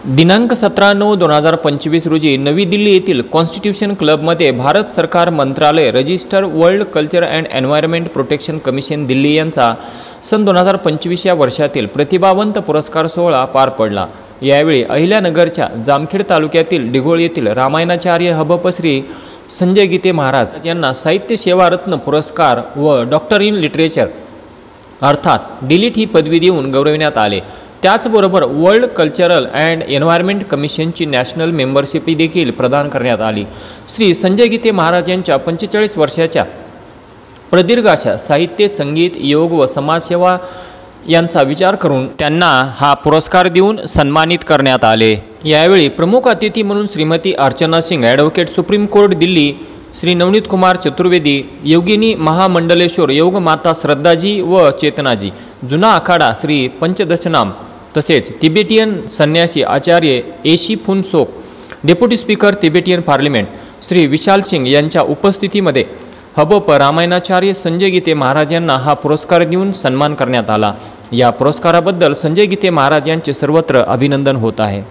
दिनांक 17/9/2025 रोजी नवी दिल्ली येथील कॉन्स्टिट्यूशन क्लबमध्ये भारत सरकार मंत्रालय register world culture and environment protection commission Delhi यांचा सन 2025 या वर्षातील प्रतिभावंत पुरस्कार सोहळा पार पडला। यावेळी अहिल्यानगरच्या जामखेड तालुक्यातील डिघोळ येथील रामायणाचार्य हबप श्री संजय गीते महाराज यांना साहित्य सेवा रत्न पुरस्कार व डॉक्टर इन लिटरेचर अर्थात डीलिट ही पदवी देऊन गौरविण्यात आले। त्याचबरोबर वर्ल्ड कल्चरल अँड एन्व्हायरमेंट कमिशनची नॅशनल मेंबरशिप देखील प्रदान करण्यात आली। श्री संजय गीते महाराज यांच्या 45 वर्षाच्या प्रदीर्घ अशा साहित्य, संगीत, योग व समाजसेवा यांचा विचार करून त्यांना हा पुरस्कार देऊन सन्मानित करण्यात आले। यावेळी प्रमुख अतिथी म्हणून Shrimati Archana Singh, advocate, supreme court Delhi, Shri Navneet Kumar Chaturvedi, योगिनी महामंडलेश्वर, योग माता श्रद्धाजी व चेतनाजी, जुना आखाडा श्री पंचदशनाम, तसेच तिबेटियन संन्यासी आचार्य Yeshi Phuntsok, deputy speaker Tibetan parliament Shri Vishal Singh यांच्या उपस्थितीमध्ये हबप रामायणाचार्य संजय गीते महाराज यांना हा पुरस्कार देऊन सन्मान करण्यात आला। या पुरस्काराबद्दल संजय गीते महाराज यांचे सर्वत्र अभिनंदन होत आहे।